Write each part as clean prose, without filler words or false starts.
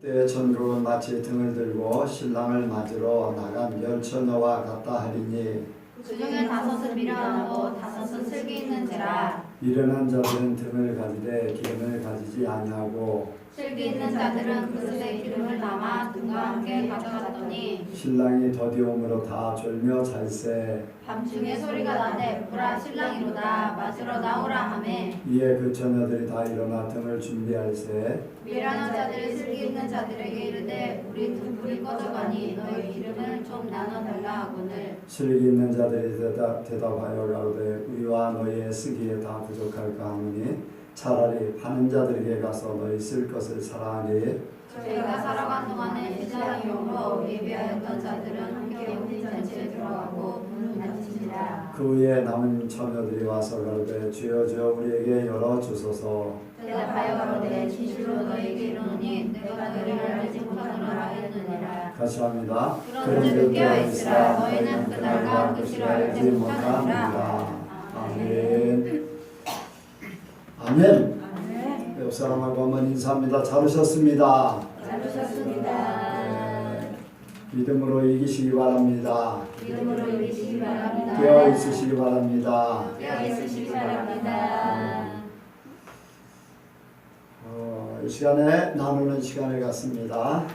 때의 전국은 마치 등을 들고 신랑을 맞으러 나간 열처녀와 같다 하리니 그중에 다섯은 미련하고 다섯은 슬기 있는지라. 미련한 자들은 등을 가지되 기름을 가지지 아니하고 슬기 있는 자들은 그릇에 기름을 담아 등과 함께 가져갔더니 신랑이 더디움으로 다 졸며 잘세. 밤중에 소리가 나되 보라 신랑이로다 맞으러 나오라 하매 이에 그 처녀들이 다 일어나 등을 준비할세. 미련한 자들이 슬기 있는 자들에게 이르되 우리 등불이 꺼져가니 너희 기름을 좀 나눠달라 하거늘 슬기 있는 자들이 대답하여 가로되 우리와 너희의 쓰기에 다 부족할까 하노니 차라리 파는 자들에게 가서 너희 쓸 것을 사라하니 저희가 살아간 동안에 시장용으로 예비하였던 자들은 함께 혼인 잔치에 들어가고 문을 닫히니라. 그 후에 남은 처녀들이 와서 가로되 주여 주여 우리에게 열어주소서. 대답하여 가로되 진실로 너희에게 이르노니 내가 너희를 알지 못하노라 하였느니라. 같이 합니다. 그런즉 깨어있으라 너희는 그날과 그 시를 알지 못하느니라. 아멘. 아멘. 옆 사람하고 한번 인사합니다. 잘 오셨습니다. 잘 오셨습니다. 믿음으로 이기시기 바랍니다. 믿음으로 이기시기 바랍니다. 깨어 있으시기 바랍니다. 깨어 있으시기 바랍니다. 이 시간에 나누는 시간을 갖습니다.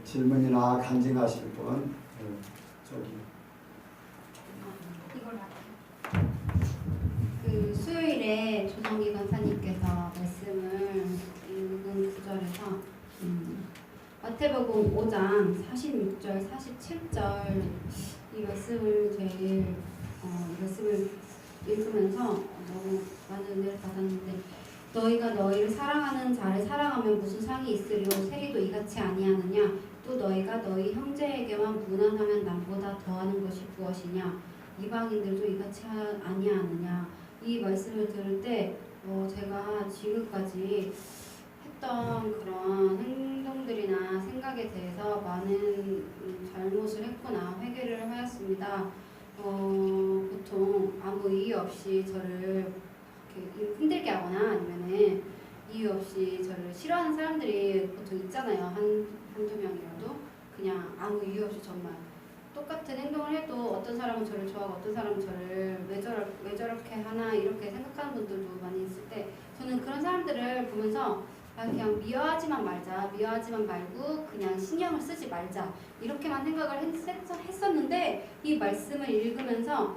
질문이나 간증하실 분 저기. 그 수요일에 조정기 권사님께서 말씀을 읽은 구절에서 마태복음 5장 46절, 47절 이 말씀을 제일 이 말씀을 읽으면서 너무 많은 은혜를 받았는데 너희가 너희를 사랑하는 자를 사랑하면 무슨 상이 있으리요 세리도 이같이 아니하느냐 또 너희가 너희 형제에게만 무난하면 남보다 더하는 것이 무엇이냐 이방인들도 이같이 아니하느냐 이 말씀을 들을 때 제가 지금까지 했던 그런 행동들이나 생각에 대해서 많은 잘못을 했구나 회개를 하였습니다. 보통 아무 이유 없이 저를 이렇게 힘들게 하거나 아니면은 이유 없이 저를 싫어하는 사람들이 보통 있잖아요. 한두 명이라도 그냥 아무 이유 없이 정말 똑같은 행동을 해도 어떤 사람은 저를 좋아하고 어떤 사람은 저를 왜 저렇게 하나 이렇게 생각하는 분들도 많이 있을 때 저는 그런 사람들을 보면서 그냥 미워하지만 말고 그냥 신경을 쓰지 말자 이렇게만 생각을 했었는데 이 말씀을 읽으면서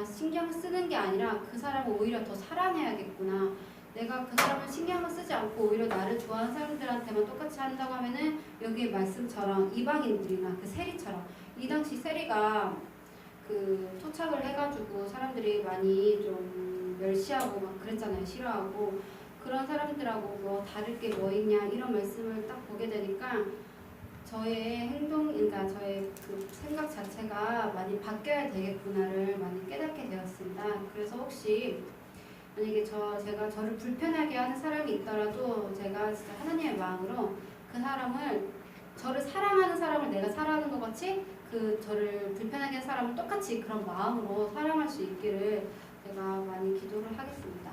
신경 쓰는 게 아니라 그 사람을 오히려 더 사랑해야겠구나. 내가 그 사람을 신경을 쓰지 않고 오히려 나를 좋아하는 사람들한테만 똑같이 한다고 하면은 여기 말씀처럼 이방인들이나 그 세리처럼 이 당시 세리가 그 토착을 해가지고 사람들이 많이 좀 멸시하고 막 그랬잖아요. 싫어하고 그런 사람들하고 뭐 다를 게 뭐 있냐 이런 말씀을 딱 보게 되니까 저의 행동, 그러니까 저의 그 생각 자체가 많이 바뀌어야 되겠구나를 많이 깨닫게 되었습니다. 그래서 혹시 만약에 제가 저를 불편하게 하는 사람이 있더라도 제가 진짜 하나님의 마음으로 그 사람을 저를 사랑하는 사람을 내가 사랑하는 것 같이 그 저를 불편하게 하는 사람을 똑같이 그런 마음으로 사랑할 수 있기를 제가 많이 기도를 하겠습니다.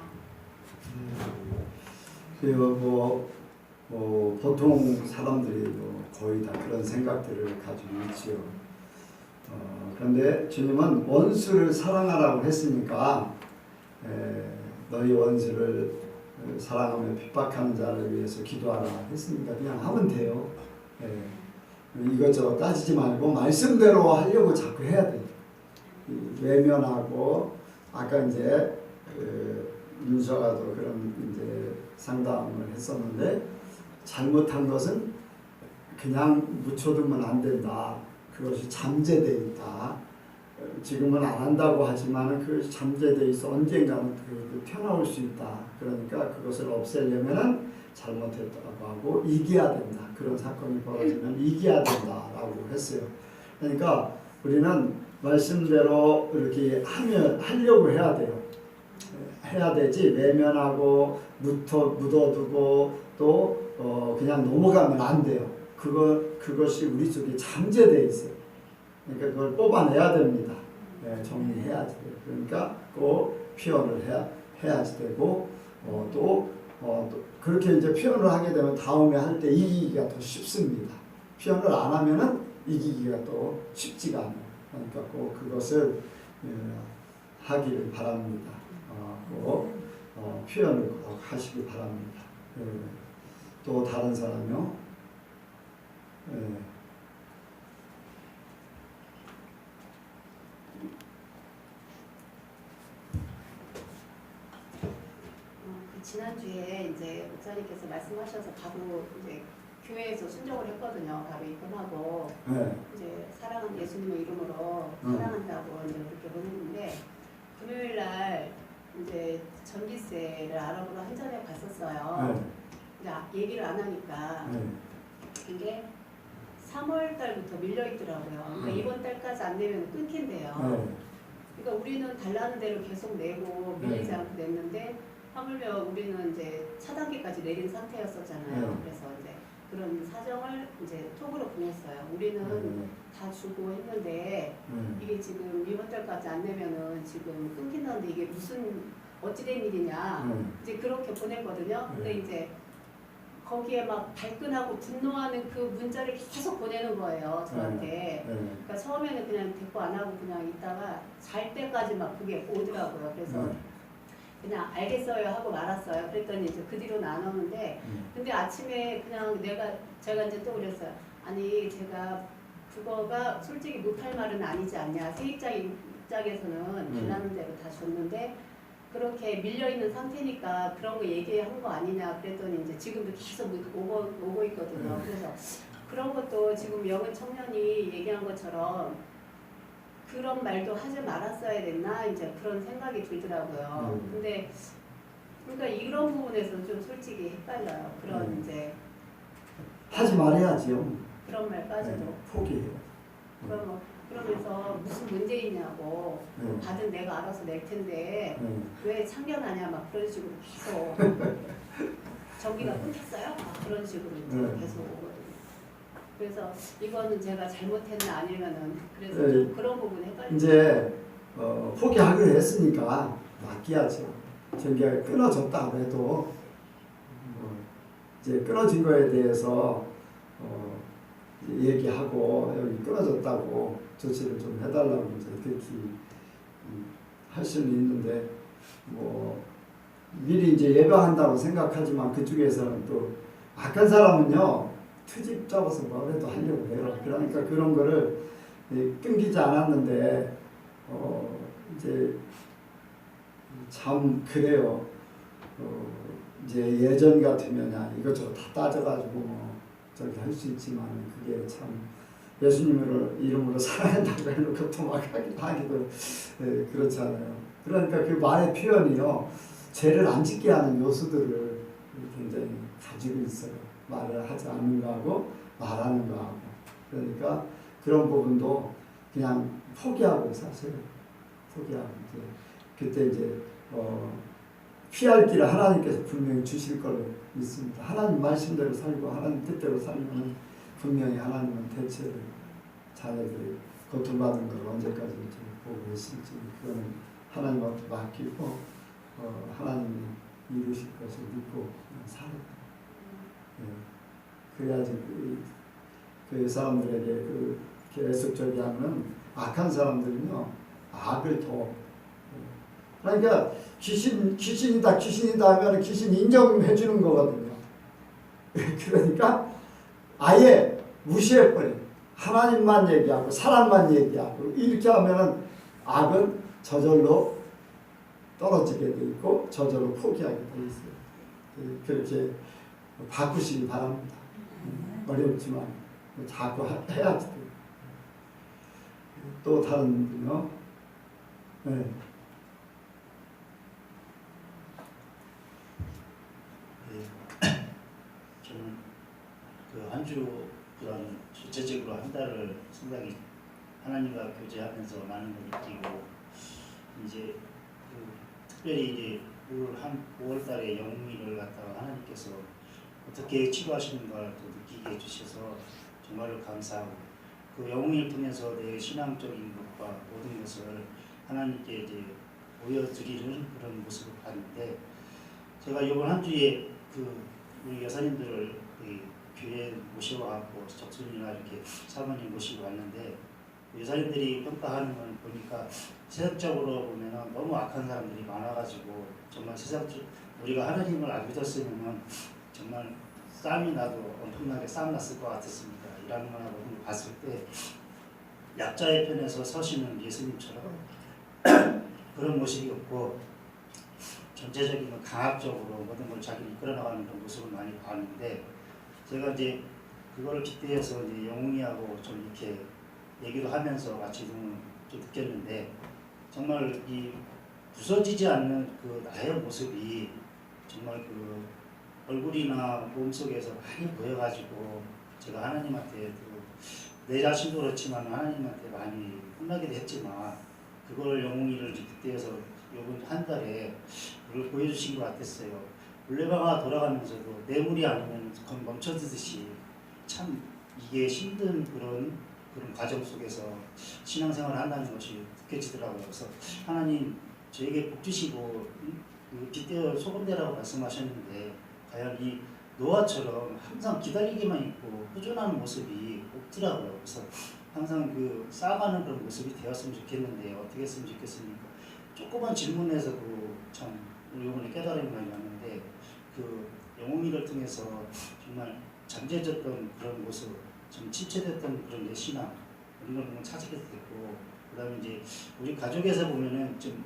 보통 사람들이 거의 다 그런 생각들을 가지고 있지요. 그런데 주님은 원수를 사랑하라고 했으니까 너희 원수를 사랑하며 핍박하는 자를 위해서 기도하라 했으니까 그냥 하면 돼요. 이것저것 따지지 말고 말씀대로 하려고 자꾸 해야 돼요. 외면하고 아까 이제 윤서가도 그런 이제 상담을 했었는데 잘못한 것은 그냥 묻혀두면 안 된다. 그것이 잠재되어 있다. 지금은 안 한다고 하지만 그 잠재되어 있어 언젠가는 그 튀어나올 수 있다. 그러니까 그것을 없애려면 잘못했다고 하고 이겨야 된다. 그런 사건이 벌어지면 이겨야 된다라고 했어요. 그러니까 우리는 말씀대로 이렇게 하려고 해야 돼요. 해야 되지 외면하고 묻어두고 또 그냥 넘어가면 안 돼요. 그것이 우리 속에 잠재되어 있어요. 그러니까 그걸 뽑아내야 됩니다. 정리해야 돼요. 그러니까 꼭 표현을 해야지 되고 또 그렇게 이제 표현을 하게 되면 다음에 할 때 이기기가 더 쉽습니다. 표현을 안 하면은 이기기가 또 쉽지가 않아요. 그러니까 꼭 그것을 하기를 바랍니다. 표현을 꼭 하시기 바랍니다. 또 다른 사람이요. 지난주에 이제 목사님께서 말씀하셔서 바로 이제 교회에서 순종을 했거든요. 바로 입금하고 이제 사랑하는 예수님의 이름으로 사랑한다고 이제 그렇게 보냈는데 금요일 날 이제 전기세를 알아보러 한전에 갔었어요. 이제 얘기를 안 하니까 이게 3월 달부터 밀려 있더라고요. 그러니까 이번 달까지 안 내면 끊긴대요. 그러니까 우리는 달라는 대로 계속 내고 밀리지 않고 냈는데 하물며 우리는 이제 차단기까지 내린 상태였었잖아요. 그래서 이제 그런 사정을 이제 톡으로 보냈어요. 우리는 다 주고 했는데 이게 지금 이번 달까지 안 내면은 지금 끊긴다는데 이게 무슨 어찌된 일이냐 이제 그렇게 보냈거든요. 근데 이제 거기에 막 발끈하고 분노하는 그 문자를 계속 보내는 거예요, 저한테. 그러니까 처음에는 그냥 대꾸 안 하고 그냥 있다가 잘 때까지 막 그게 오더라고요. 그래서 그냥 알겠어요 하고 말았어요. 그랬더니 이제 그 뒤로는 안 오는데 근데 아침에 그냥 제가 이제 또 그랬어요. 아니 제가 그거가 솔직히 못할 말은 아니지 않냐. 세입자 입장에서는 달라는 대로 다 줬는데 그렇게 밀려있는 상태니까 그런 거 얘기한 거 아니냐 그랬더니 이제 지금도 계속 오고 있거든요. 그래서 그런 것도 지금 영은 청년이 얘기한 것처럼 그런 말도 하지 말았어야 됐나 이제 그런 생각이 들더라고요. 근데 그러니까 이런 부분에서 좀 솔직히 헷갈려요. 그런 이제 하지 말아야지요. 그런 말까지도 포기해요. 그러면서 무슨 문제 있냐고 받은 내가 알아서 낼 텐데 왜 참견하냐 막 그런 식으로 계속 전기가 끊겼어요? 막 그런 식으로 이제 계속 오거든요. 그래서 이거는 제가 잘못했나 아니면은 그래서 좀 그런 부분에 헷갈리죠. 이제 포기하기로 했으니까 맡겨야죠. 전기가 끊어졌다고 해도 이제 끊어진 거에 대해서 얘기하고 여기 끊어졌다고 조치를 좀 해달라고 이제 그렇게 할 수는 있는데 뭐 미리 이제 예방한다고 생각하지만 그쪽에서는 또 악한 사람은요 트집 잡아서 뭐라도 하려고 해요. 그러니까 그런 거를 끊기지 않았는데 이제 참 그래요. 이제 예전 같으면 이것저것 다 따져가지고 뭐 저기 할 수 있지만 그게 참 예수님을 이름으로 사랑한다고 해놓고 또 막 하기도 그렇잖아요. 그러니까 그 말의 표현이요 죄를 안 짓게 하는 요소들을 굉장히 가지고 있어요. 말을 하지 않는 거하고 말하는 거하고. 그러니까 그런 부분도 그냥 포기하고 사세요. 포기하고 이제 그때 이제 피할 길을 하나님께서 분명히 주실 걸로 믿습니다. 하나님 말씀대로 살고 하나님 뜻대로 살면 분명히 하나님은 대체를 자녀들이 고통받은 걸 언제까지 보고 있을지 그거는 하나님한테 맡기고 하나님이 이루실 것을 믿고 살아요. 그래야지 그 사람들에게 계속적이 하면 악한 사람들은요 악을 더 그러니까 귀신이다 하면 귀신 인정해 주는 거거든요. 그러니까 아예 무시해버려. 하나님만 얘기하고 사람만 얘기하고 이렇게 하면은 악은 저절로 떨어지게 돼 있고 저절로 포기하게 돼 있어요. 그렇게 바꾸시기 바랍니다. 어렵지만 자꾸 해야지. 또 다른 분요. 네. 저는 그 한 주간 전체적으로 한 달을 상당히 하나님과 교제하면서 많은 걸 느끼고 이제 특별히 이제 올 5월달에 영웅일을 갖다가 하나님께서 어떻게 치료하시는가를 또 느끼게 해주셔서 정말로 감사하고 그 영웅일 통해서 내 신앙적인 것과 모든 것을 하나님께 이제 보여드리는 그런 모습을 봤는데 제가 이번 한 주에 그 우리 여사님들을 이 교회에 모셔와갖고 적순이나 이렇게 사모님 모시고 왔는데 여사님들이 평가하는 걸 보니까 세상적으로 보면은 너무 악한 사람들이 많아가지고 정말 세상적 우리가 하나님을 안 믿었으면은 정말 싸움이 나도 엄청나게 싸움 났을 것 같았습니다. 이라는 거나 모든 걸 봤을 때 약자의 편에서 서시는 예수님처럼 그런 모습이 없고 전체적인 강압적으로 모든 걸 자기를 이끌어 나가는 그런 모습을 많이 봤는데 제가 이제 그거를 빗대어서 이제 영웅이하고 좀 이렇게 얘기도 하면서 같이 좀 느꼈는데 정말 이 부서지지 않는 그 나의 모습이 정말 그 얼굴이나 몸속에서 많이 보여가지고 제가 하나님한테 내 자신도 그렇지만 하나님한테 많이 혼나기도 했지만 그걸 영웅이를 빗대어서 요번 한 달에 그걸 보여주신 것 같았어요. 물레방아 돌아가면서도 뇌물이 아니면 거의 멈춰지듯이 참 이게 힘든 그런 과정 속에서 신앙생활을 한다는 것이 느껴지더라고요. 그래서 하나님 저에게 복 주시고 빗대어 소금대라고 말씀하셨는데 과연 이 노아처럼 항상 기다리기만 있고 꾸준한 모습이 없더라고요. 그래서 항상 그 쌓아가는 그런 모습이 되었으면 좋겠는데 어떻게 했으면 좋겠습니까? 조그만 질문에서도 참 이번에 깨달음이 많이 왔는데 그 영웅이를 통해서 정말 잠재졌던 그런 모습, 좀 침체됐던 그런 내 신앙 이런 걸 보면 찾게 됐고 그다음에 이제 우리 가족에서 보면은 좀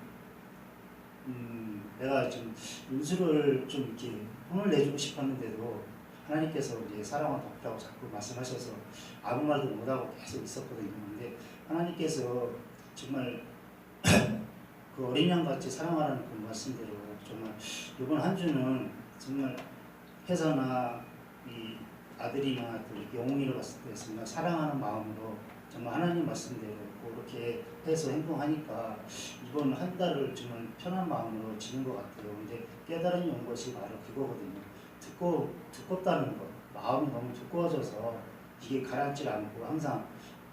내가 좀 윤수를 좀 이렇게 혼을 내주고 싶었는데도 하나님께서 이제 사랑과 덕이라고 자꾸 말씀하셔서 아무 말도 못하고 계속 있었거든요. 근데 하나님께서 정말 그 어린 양같이 사랑하라는 그 말씀대로 정말 이번 한 주는 정말 회사나 이 아들이나 또 이렇게 영웅이를 봤을 때 정말 사랑하는 마음으로 정말 하나님 말씀대로 그렇게 해서 행동하니까 이번 한 달을 정말 편한 마음으로 지는 것 같아요. 근데 깨달음이 온 것이 바로 그거거든요. 두껍다는 것, 마음이 너무 두꺼워져서 이게 가라앉질 않고 항상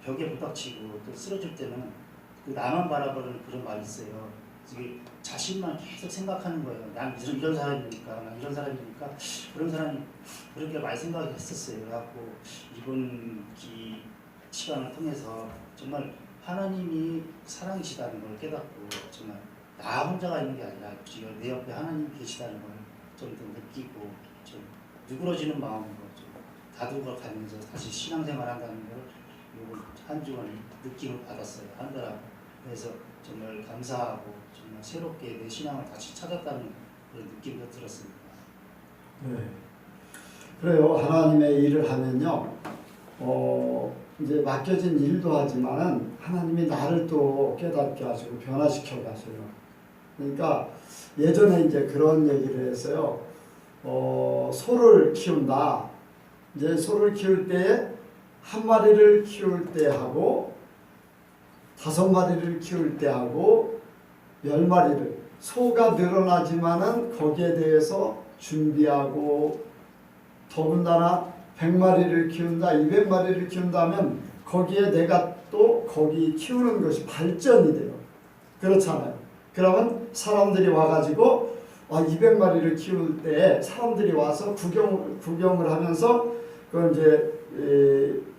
벽에 부닥치고 또 쓰러질 때는 그 나만 바라보는 그런 말이 있어요. 이게 자신만 계속 생각하는 거예요. 난 이런 사람이니까, 난 이런 사람이니까 그런 사람이 그렇게 많이 생각을 했었어요. 그래갖고 이번 시간을 통해서 정말 하나님이 사랑이시다는 걸 깨닫고 정말 나 혼자가 있는 게 아니라 지금 내 옆에 하나님 계시다는 걸 좀 더 느끼고 좀 누그러지는 마음으로 좀 다독어 가면서 다시 신앙생활 한다는 걸 이번 한 주간 느낌을 받았어요. 하느라고. 그래서 정말 감사하고 정말 새롭게 내 신앙을 다시 찾았다는 그런 느낌도 들었습니다. 네. 그래요. 하나님의 일을 하면요. 이제 맡겨진 일도 하지만은 하나님이 나를 또 깨닫게 하시고 변화시켜 가셔요. 그러니까 예전에 이제 그런 얘기를 했어요. 소를 키운다. 이제 소를 키울 때에 한 마리를 키울 때 하고 5마리를 키울 때 하고 10마리를 소가 늘어나지만은 거기에 대해서 준비하고 더군다나 100마리를 키운다, 200마리를 키운다면 거기에 내가 또 거기 키우는 것이 발전이 돼요. 그렇잖아요. 그러면 사람들이 와가지고 200마리를 키울 때 사람들이 와서 구경을 하면서 그 이제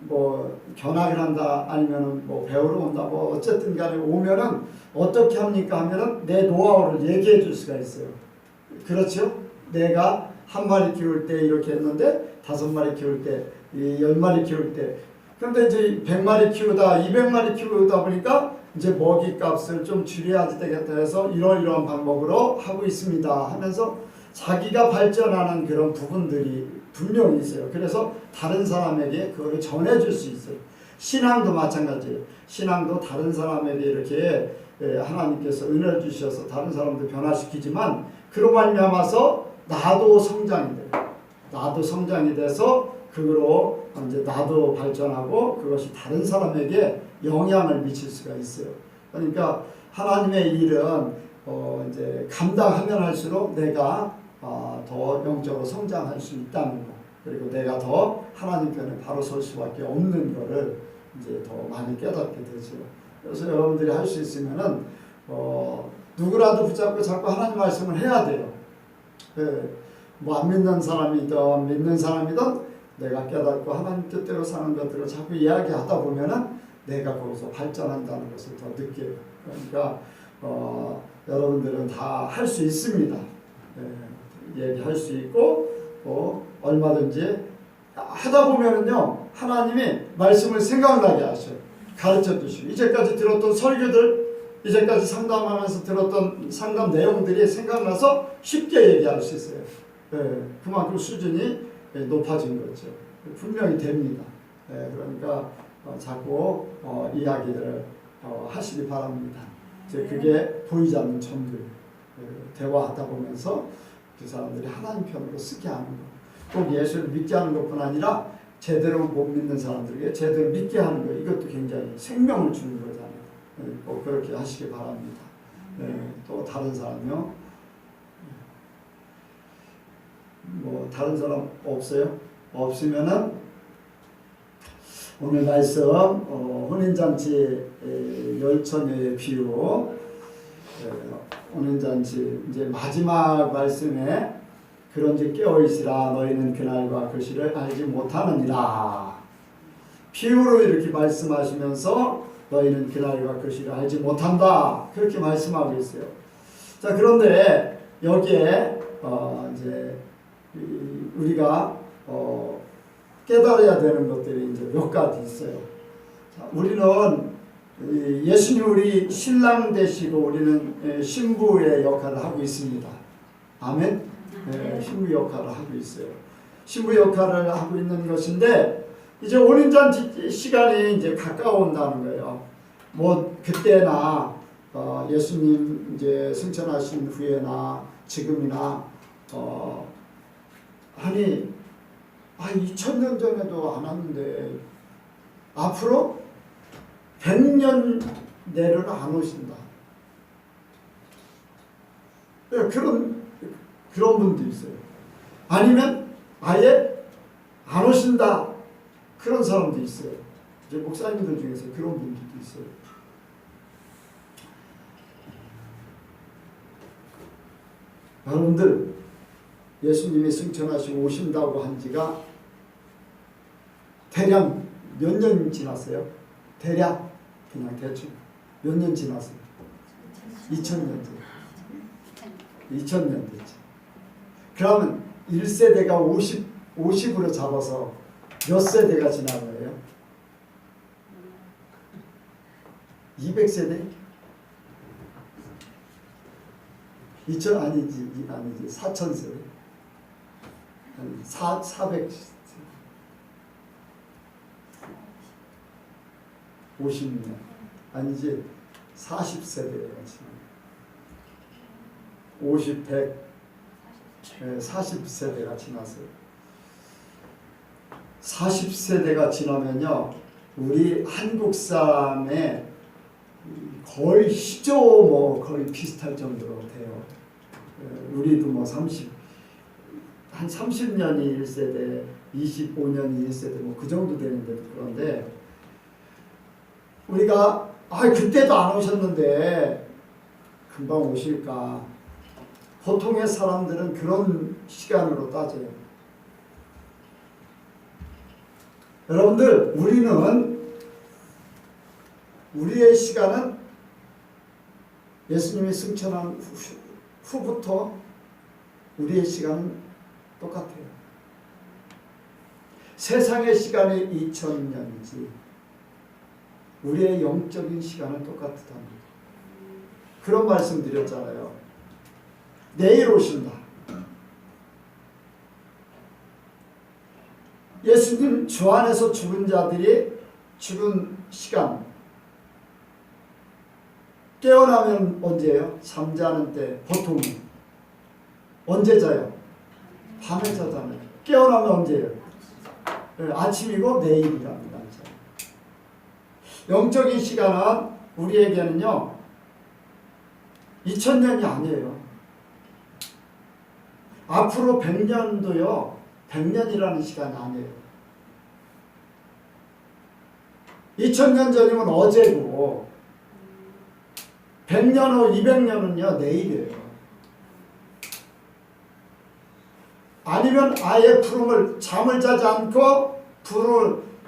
뭐 견학을 한다 아니면은 뭐 배우러 온다 뭐 어쨌든 간에 오면은 어떻게 합니까 하면은 내 노하우를 얘기해 줄 수가 있어요. 그렇죠? 내가 한 마리 키울 때 이렇게 했는데 5마리 키울 때 10마리 키울 때 그런데 이제 100마리 키우다 200마리 키우다 보니까 이제 먹이값을 좀 줄여야 되겠다 해서 이러이러한 방법으로 하고 있습니다 하면서 자기가 발전하는 그런 부분들이 분명히 있어요. 그래서 다른 사람에게 그거를 전해줄 수 있어요. 신앙도 마찬가지예요. 신앙도 다른 사람에게 이렇게 하나님께서 은혜를 주셔서 다른 사람도 변화시키지만 그로 말미암아서 나도 성장이 돼요. 나도 성장이 돼서 그거로 이제 나도 발전하고 그것이 다른 사람에게 영향을 미칠 수가 있어요. 그러니까 하나님의 일은 이제 감당하면 할수록 내가 더 영적으로 성장할 수 있다는 거. 그리고 내가 더 하나님 편에 바로 설 수밖에 없는 거를 이제 더 많이 깨닫게 되죠. 그래서 여러분들이 할 수 있으면은 누구라도 붙잡고 자꾸 하나님 말씀을 해야 돼요. 뭐 안 믿는 사람이든 믿는 사람이든 내가 깨닫고 하나님 뜻대로 사는 것들을 자꾸 이야기하다 보면은 내가 거기서 발전한다는 것을 더 느껴요. 그러니까 여러분들은 다 할 수 있습니다. 얘기할 수 있고 얼마든지 하다 보면은요 하나님이 말씀을 생각나게 하셔요. 가르쳐 주시고 이제까지 들었던 설교들, 이제까지 상담하면서 들었던 상담 내용들이 생각나서 쉽게 얘기할 수 있어요. 그만큼 수준이 높아진 거죠. 분명히 됩니다. 그러니까 자꾸 이야기를 하시기 바랍니다. 그게 보이지 않는 점들 대화하다 보면서 그 사람들이 하나님 편으로 쓰게 하는 거. 꼭 예수를 믿게 하는 것뿐 아니라 제대로 못 믿는 사람들에게 제대로 믿게 하는 거. 이것도 굉장히 생명을 주는 거잖아요. 꼭 그렇게 하시기 바랍니다. 또 다른 사람요? 뭐 다른 사람 없어요? 없으면은 오늘 말씀 혼인잔치 열처녀의 비유, 혼인잔치 이제 마지막 말씀에 그런즉 깨어있으라 너희는 그날과 그 시를 알지 못하느니라. 비유로 이렇게 말씀하시면서 너희는 그날과 그 시를 알지 못한다 그렇게 말씀하고 있어요. 자, 그런데 여기에 이제 우리가 깨달아야 되는 것들이 이제 몇 가지 있어요. 자, 우리는 예수님 우리 신랑 되시고 우리는 신부의 역할을 하고 있습니다. 아멘. 신부 역할을 하고 있어요. 신부 역할을 하고 있는 것인데 이제 혼인잔치 시간이 이제 가까워온다는 거예요. 뭐 그때나 예수님 이제 승천하신 후에나 지금이나 아니 2000년 전에도 안 왔는데 앞으로 100년 내로는 안 오신다. 그런 분도 있어요. 아니면 아예 안 오신다. 그런 사람도 있어요. 이제 목사님들 중에서 그런 분들도 있어요. 여러분들 예수님이 승천하시고 오신다고 한 지가 대략 몇 년 지났어요? 대략 그냥 대충 몇 년 지났어요? 2000년 전. 2000년 됐죠. 그러면 1세대가 50으로 잡아서 몇 세대가 지난 거예요? 200세대? 아니지 4000세대? 아니 400세대? 50년? 아니지 40세대가 지난 50, 100 40세대가 지났어요. 40세대가 지나면요 우리 한국 사람의 거의 시조 뭐 거의 비슷할 정도로 돼요. 우리도 뭐 한 30년이 1세대, 25년이 1세대 뭐 그 정도 되는데 그런데 우리가 그때도 안 오셨는데 금방 오실까? 보통의 사람들은 그런 시간으로 따져요. 여러분들 우리의 시간은 예수님이 승천한 후부터 우리의 시간은 똑같아요. 세상의 시간이 2000년이지 우리의 영적인 시간은 똑같답니다. 그런 말씀 드렸잖아요. 내일 오신다. 예수님 주 안에서 죽은 자들이 죽은 시간 깨어나면 언제예요? 잠자는 때 보통 언제 자요? 밤에 자잖아요. 깨어나면 언제예요? 아침이고 내일이랍니다. 영적인 시간은 우리에게는요 2000년이 아니에요. 앞으로 100년도요 100년이라는 시간이 아니에요. 2000년 전이면 어제고 100년 후 200년은요 내일이에요. 아니면 아예 부름을 잠을 자지 않고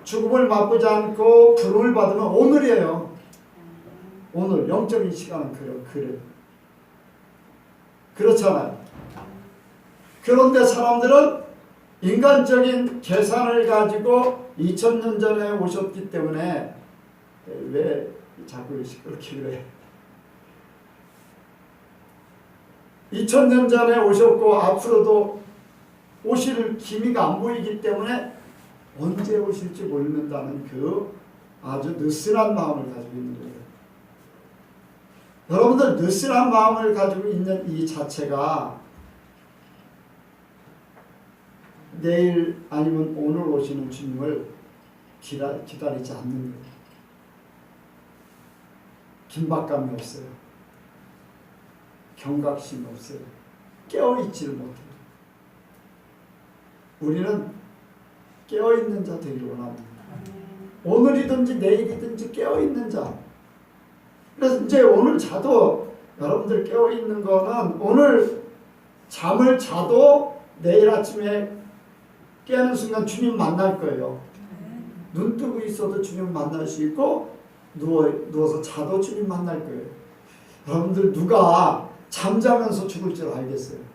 죽음을 맛보지 않고 부름을 받으면 오늘이에요. 오늘 영적인 시간은 그래. 그렇잖아요. 그런데 사람들은 인간적인 계산을 가지고 2000년 전에 오셨기 때문에 왜 자꾸 시끄럽게 그래? 2000년 전에 오셨고 앞으로도 오실 기미가 안 보이기 때문에 언제 오실지 모른다는 그 아주 느슨한 마음을 가지고 있는 거예요. 여러분들 느슨한 마음을 가지고 있는 이 자체가 내일 아니면 오늘 오시는 주님을 기다리지 않는 거예요. 긴박감이 없어요. 경각심이 없어요. 깨어있지를 못해요. 우리는 깨어있는 자 되기를 원합니다. 오늘이든지 내일이든지 깨어있는 자. 그래서 이제 오늘 자도 여러분들 깨어있는 거는 오늘 잠을 자도 내일 아침에 깨는 순간 주님 만날 거예요. 눈 뜨고 있어도 주님 만날 수 있고 누워서 자도 주님 만날 거예요. 여러분들 누가 잠자면서 죽을 줄 알겠어요?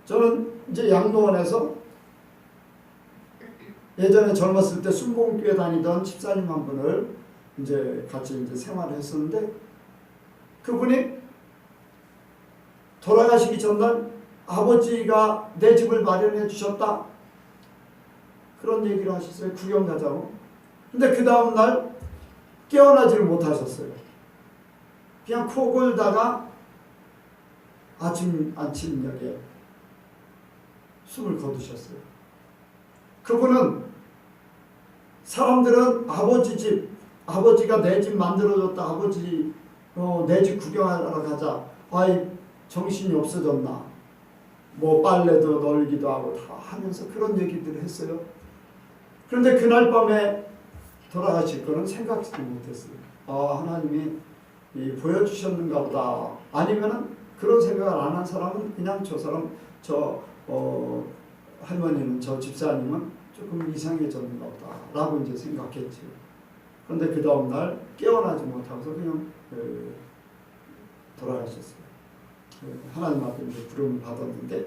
저는 이제 양로원에서 예전에 젊었을 때 순복음교회 다니던 집사님 한 분을 이제 같이 이제 생활을 했었는데 그분이 돌아가시기 전날 아버지가 내 집을 마련해 주셨다 그런 얘기를 하셨어요. 구경 가자고. 근데 그 다음날 깨어나지를 못하셨어요. 그냥 코 골다가 아침녘에 숨을 거두셨어요. 그분은 사람들은 아버지 집, 아버지가 내 집 만들어줬다. 아버지 내 집 구경하러 가자. 아이 정신이 없어졌나. 뭐 빨래도 널기도 하고 다 하면서 그런 얘기들을 했어요. 그런데 그날 밤에 돌아가실 거는 생각지도 못했어요. 아 하나님이 보여주셨는가 보다. 아니면은 그런 생각을 안 한 사람은 그냥 저 사람 할머니는 저 집사님은 조금 이상해졌는가 보다 라고 이제 생각했죠. 그런데 그 다음날 깨어나지 못하고서 그냥 돌아가셨어요. 하나님 앞에 이제 부름을 받았는데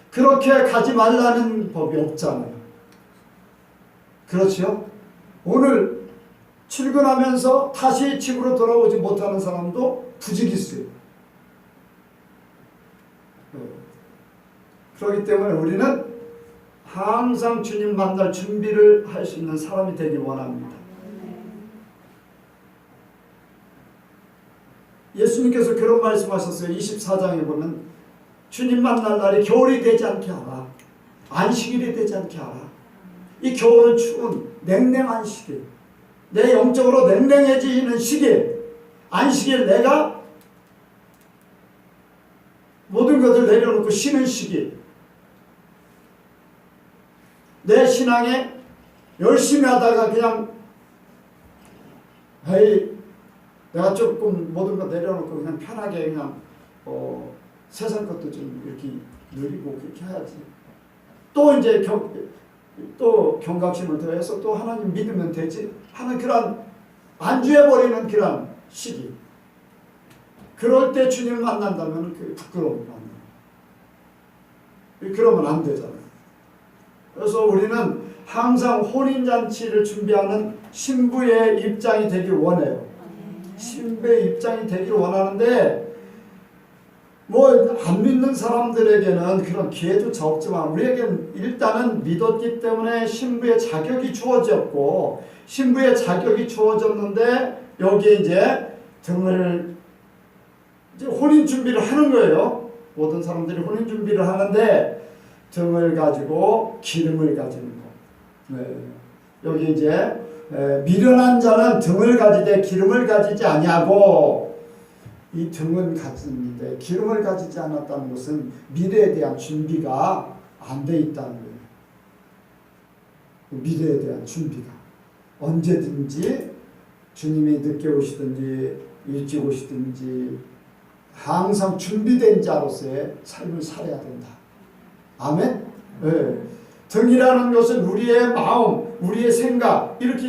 그렇게 가지 말라는 법이 없잖아요. 그렇죠? 오늘 출근하면서 다시 집으로 돌아오지 못하는 사람도 부지기수예요. 그렇기 때문에 우리는 항상 주님 만날 준비를 할 수 있는 사람이 되길 원합니다. 예수님께서 그런 말씀하셨어요. 24장에 보면 주님 만날 날이 겨울이 되지 않게 하라. 안식일이 되지 않게 하라. 이 겨울은 추운 냉랭한 시기, 내 영적으로 냉랭해지는 시기, 안식일 내가 모든 것을 내려놓고 쉬는 시기, 내 신앙에 열심히 하다가 그냥 에이 내가 조금 모든 거 내려놓고 그냥 편하게 그냥 세상 것도 좀 이렇게 누리고 그렇게 해야지. 또 이제 또 경각심을 더해서 또 하나님 믿으면 되지 하는 그런 안주해버리는 그런 시기. 그럴 때 주님을 만난다면 그 부끄러움을 만나요. 그러면 안 되잖아요. 그래서 우리는 항상 혼인잔치를 준비하는 신부의 입장이 되길 원해요. 신부의 입장이 되길 원하는데 뭐 안 믿는 사람들에게는 그런 기회조차 없지만 우리에게는 일단은 믿었기 때문에 신부의 자격이 주어졌고 신부의 자격이 주어졌는데 여기에 이제 등을 이제 혼인 준비를 하는 거예요. 모든 사람들이 혼인 준비를 하는데 등을 가지고 기름을 가지는 거. 네. 여기 이제 미련한 자는 등을 가지되 기름을 가지지 아니하고 이 등은 가지는데 기름을 가지지 않았다는 것은 미래에 대한 준비가 안 돼 있다는 거예요. 미래에 대한 준비가 언제든지 주님이 늦게 오시든지 일찍 오시든지 항상 준비된 자로서의 삶을 살아야 된다. 아멘? 네. 등이라는 것은 우리의 마음, 우리의 생각 이렇게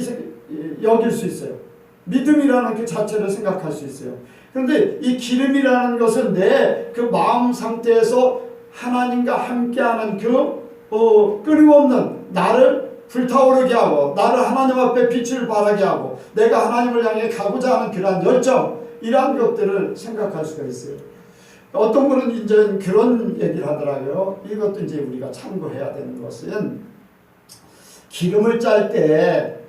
여길 수 있어요. 믿음이라는 그 자체를 생각할 수 있어요. 그런데 이 기름이라는 것은 내 그 마음 상태에서 하나님과 함께하는 그 끊임없는 나를 불타오르게 하고 나를 하나님 앞에 빛을 발하게 하고 내가 하나님을 향해 가고자 하는 그러한 열정 이러한 것들을 생각할 수가 있어요. 어떤 분은 이제 그런 얘기를 하더라고요. 이것도 이제 우리가 참고해야 되는 것은 기름을 짤 때는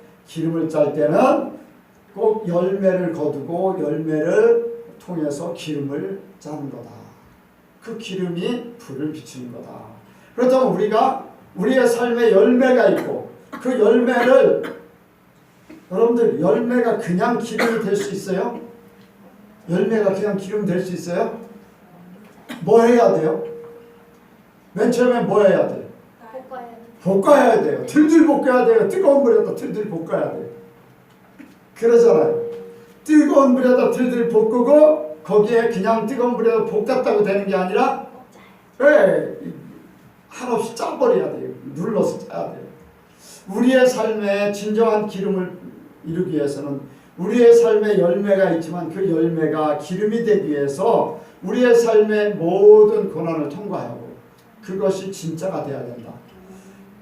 꼭 열매를 거두고 열매를 통해서 기름을 짜는 거다. 그 기름이 불을 비추는 거다. 그렇다면 우리가 우리의 삶에 열매가 있고 그 열매를 여러분들 열매가 그냥 기름이 될 수 있어요? 열매가 그냥 기름 될 수 있어요? 뭐 해야 돼요? 맨 처음에 뭐 해야 돼요? 볶아야 돼요. 들들 볶아야 돼요. 뜨거운 물에다 들들 볶아야 돼요. 그러잖아요. 뜨거운 물에다 들들 볶고 거기에 그냥 뜨거운 물에다 볶았다고 되는 게 아니라 한없이 짜버려야 돼요. 눌러서 짜야 돼요. 우리의 삶에 진정한 기름을 이루기 위해서는 우리의 삶에 열매가 있지만 그 열매가 기름이 되기 위해서 우리의 삶의 모든 고난을 통과하고 그것이 진짜가 되어야 된다.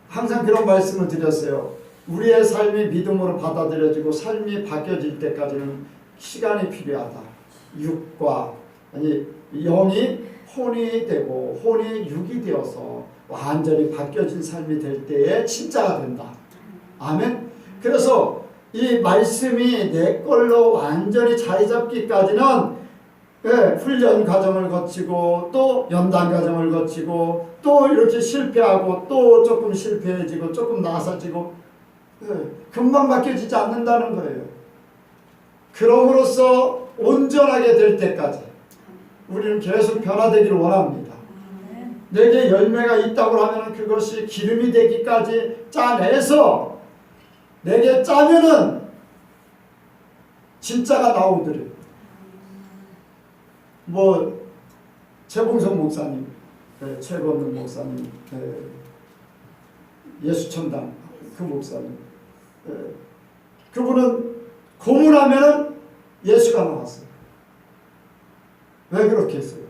항상 그런 말씀을 드렸어요. 우리의 삶이 믿음으로 받아들여지고 삶이 바뀌어질 때까지는 시간이 필요하다. 육과 영이 혼이 되고 혼이 육이 되어서 완전히 바뀌어진 삶이 될 때에 진짜가 된다. 아멘. 그래서 이 말씀이 내 걸로 완전히 자리 잡기까지는 훈련 과정을 거치고 또 연단 과정을 거치고 또 이렇게 실패하고 또 조금 실패해지고 조금 나아지고 금방 바뀌어지지 않는다는 거예요. 그럼으로써 온전하게 될 때까지 우리는 계속 변화되기를 원합니다. 내게 열매가 있다고 하면 그것이 기름이 되기까지 짜내서 내게 짜면은 진짜가 나오더래요. 최봉성 목사님, 최건능 목사님, 예수천당 그 목사님, 그분은 고문하면은 예수가 나왔어요. 왜 그렇게 했어요?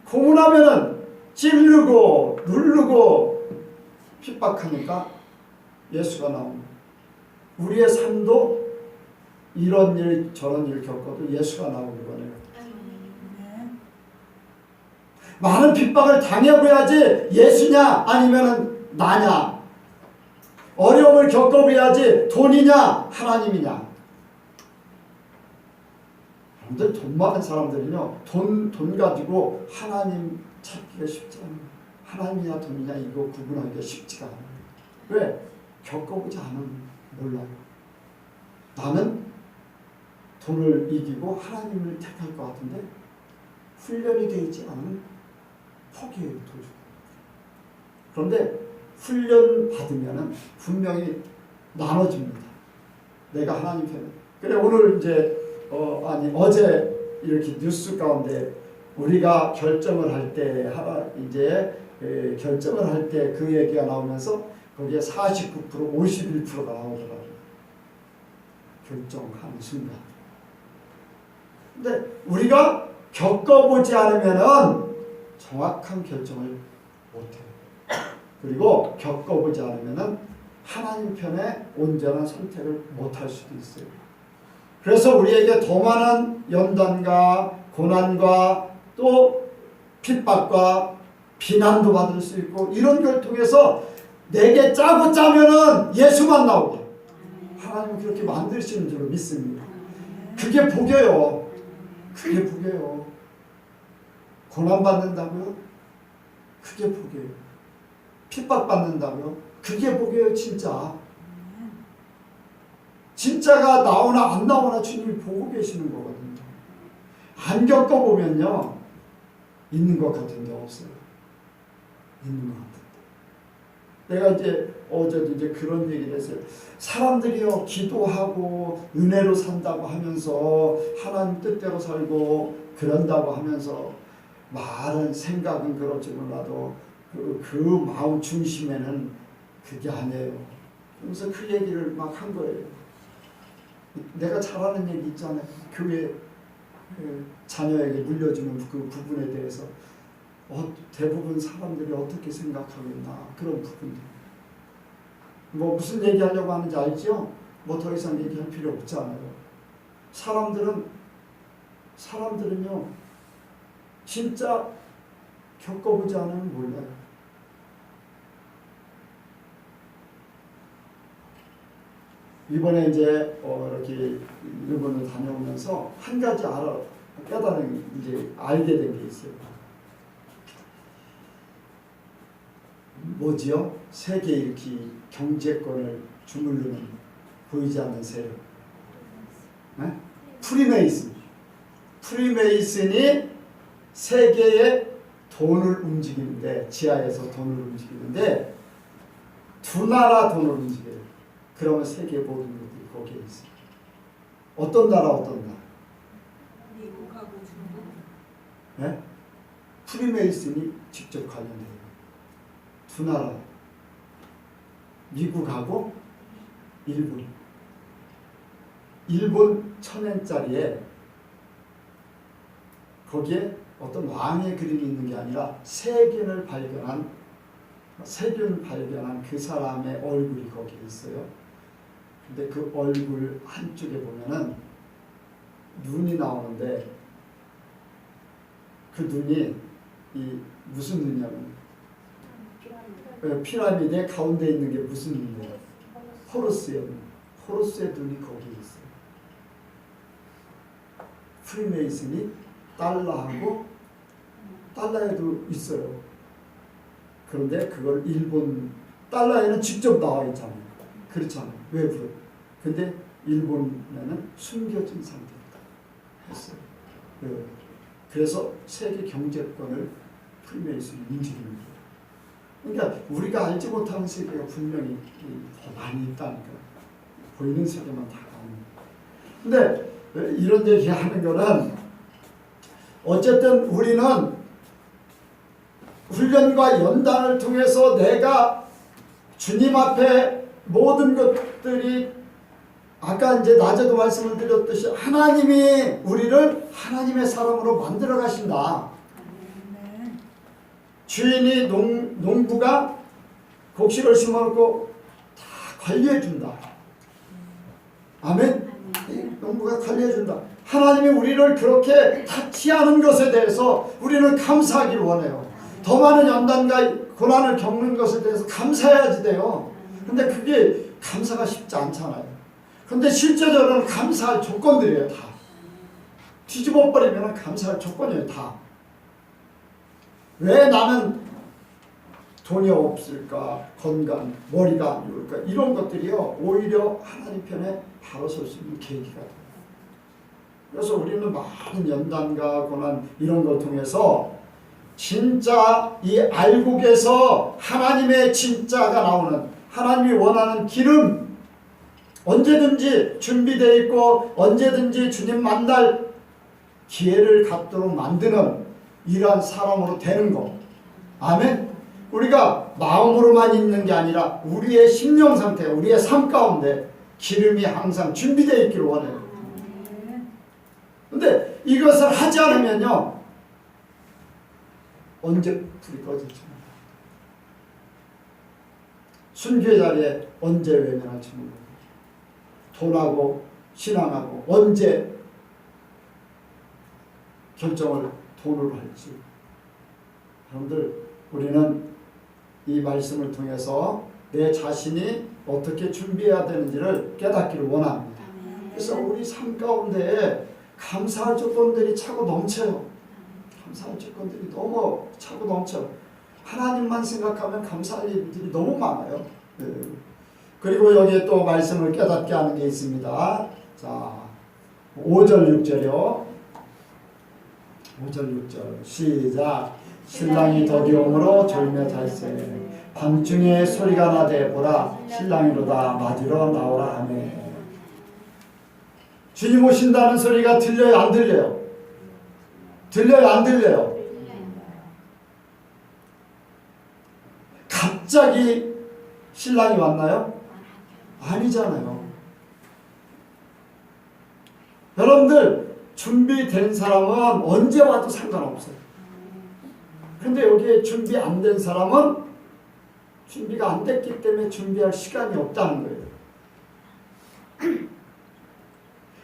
고문하면은 찌르고 누르고 핍박하니까 예수가 나옵니다. 우리의 삶도 이런 일 저런 일 겪어도 예수가 나오는 거네요. 많은 핍박을 당해봐야지 예수냐 아니면 나냐, 어려움을 겪어봐야지 돈이냐 하나님이냐. 여러분들 돈 많은 사람들은요 돈 가지고 하나님 찾기가 쉽지 않아요. 하나님이냐 돈이냐 이거 구분하기가 쉽지가 않아요. 왜? 겪어보지 않으면 몰라요. 나는 돈을 이기고 하나님을 택할 것 같은데 훈련이 되지 않으면 포기해요. 도저히. 그런데 훈련 받으면 분명히 나눠집니다. 내가 하나님 편에. 그래 오늘 이제 어제 이렇게 뉴스 가운데 우리가 결정을 할 때 결정을 할 때 그 얘기가 나오면서 거기에 49% 51%가 나오더라고요. 결정하는 순간. 근데 우리가 겪어보지 않으면은 정확한 결정을 못해요. 그리고 겪어보지 않으면은 하나님 편에 온전한 선택을 못할 수도 있어요. 그래서 우리에게 더 많은 연단과 고난과 또 핍박과 비난도 받을 수 있고 이런 걸 통해서 내게 짜고 짜면은 예수만 나오게 하나님은 그렇게 만드시는 줄로 믿습니다. 그게 복이에요. 그게 복이에요. 고난받는다고요? 그게 복이에요. 핍박받는다고요? 그게 복이에요. 진짜가 나오나 안 나오나 주님이 보고 계시는 거거든요. 안 겪어보면요 있는 것 같은데 없어요. 있는 것 같은데. 내가 이제 어제도 이제 그런 얘기를 했어요. 사람들이요 기도하고 은혜로 산다고 하면서 하나님 뜻대로 살고 그런다고 하면서 말은 생각은 그럴지 몰라도 그 마음 중심에는 그게 아니에요. 그래서 그 얘기를 막 한 거예요. 내가 잘하는 얘기 있잖아요. 교회 자녀에게 물려주는 그 부분에 대해서 대부분 사람들이 어떻게 생각하겠나 그런 부분들. 뭐 무슨 얘기하려고 하는지 알죠? 뭐 더 이상 얘기할 필요 없잖아요. 사람들은요 진짜 겪어보지 않으면 몰라요. 이번에 이제 이렇게 일본을 다녀오면서 한 가지 깨달은 이제 알게 된 게 있어요. 뭐지요? 세계에 이렇게 경제권을 주물르는 보이지 않는 세력. 네? 프리메이슨이 세계의 돈을 움직이는데, 지하에서 돈을 움직이는데 두 나라 돈을 움직여요. 그러면 세계 모든 것들이 거기에 있어요. 어떤 나라? 미국하고 중국. 네? 프리메이슨이 직접 관련돼요. 두 나라, 미국하고 일본. 일본 1000엔짜리에 거기에 어떤 왕의 그림이 있는 게 아니라 세균을 발견한 그 사람의 얼굴이 거기에 있어요. 근데 그 얼굴 한쪽에 보면은 눈이 나오는데 그 눈이 무슨 눈이냐면 피라미드의 가운데 있는 게 무슨 눈이에요? 호루스의 눈이 거기에 있어요. 프리메이슨이 달러에도 있어요. 그런데 그걸 일본 달러에는 직접 나와 있잖아요. 그렇잖아요. 외부에. 근데 일본에는 숨겨진 상태다 했어요. 그래서 세계 경제권을 프리메이슨이 움직이는 거예요. 그러니까 우리가 알지 못하는 세계가 분명히 더 많이 있다니까. 보이는 세계만 다 가는. 근데 이런 얘기 하는 거는 어쨌든 우리는 훈련과 연단을 통해서 내가 주님 앞에 모든 것들이 아까 이제 낮에도 말씀을 드렸듯이 하나님이 우리를 하나님의 사람으로 만들어 가신다. 주인이 농부가 곡식을 심어놓고 다 관리해 준다. 아멘. 농부가 관리해 준다. 하나님이 우리를 그렇게 타치하는 것에 대해서 우리는 감사하기를 원해요. 더 많은 연단과 고난을 겪는 것에 대해서 감사해야지 돼요. 근데 그게 감사가 쉽지 않잖아요. 근데 실제적으로는 감사할 조건들이에요. 다 뒤집어 버리면 감사할 조건이에요. 다. 왜 나는 돈이 없을까, 건강, 머리가 안 좋을까, 이런 것들이요 오히려 하나님 편에 바로 설 수 있는 계기가 돼요. 그래서 우리는 많은 연단과 고난 이런 걸 통해서 진짜 이 알곡에서 하나님의 진짜가 나오는, 하나님이 원하는 기름, 언제든지 준비되어 있고 언제든지 주님 만날 기회를 갖도록 만드는 이러한 사람으로 되는 것. 아멘. 우리가 마음으로만 있는 게 아니라 우리의 심령 상태, 우리의 삶 가운데 기름이 항상 준비되어 있기를 원해요. 근데 이것을 하지 않으면요 언제 불이 꺼질지 몰라요. 순교의 자리에 언제 외면할지 몰라요. 돈하고 신앙하고 언제 결정을 돈으로 할지. 여러분들, 우리는 이 말씀을 통해서 내 자신이 어떻게 준비해야 되는지를 깨닫기를 원합니다. 그래서 우리 삶 가운데 감사할 조건들이 차고 넘쳐요. 감사할 조건들이 너무 차고 넘쳐. 하나님만 생각하면 감사할 일들이 너무 많아요. 네. 그리고 여기에 또 말씀을 깨닫게 하는 게 있습니다. 자, 5절 6절이요. 5절 6절 시작. 신랑이 더디 오므로 졸며 잘세. 밤중에 소리가 나되 보라 신랑이로다 맞으러 나오라 하네. 주님 오신다는 소리가 들려요, 안 들려요? 들려요, 안 들려요? 갑자기 신랑이 왔나요? 아니잖아요. 여러분들 준비된 사람은 언제 와도 상관없어요. 근데 여기에 준비 안 된 사람은 준비가 안 됐기 때문에 준비할 시간이 없다는 거예요.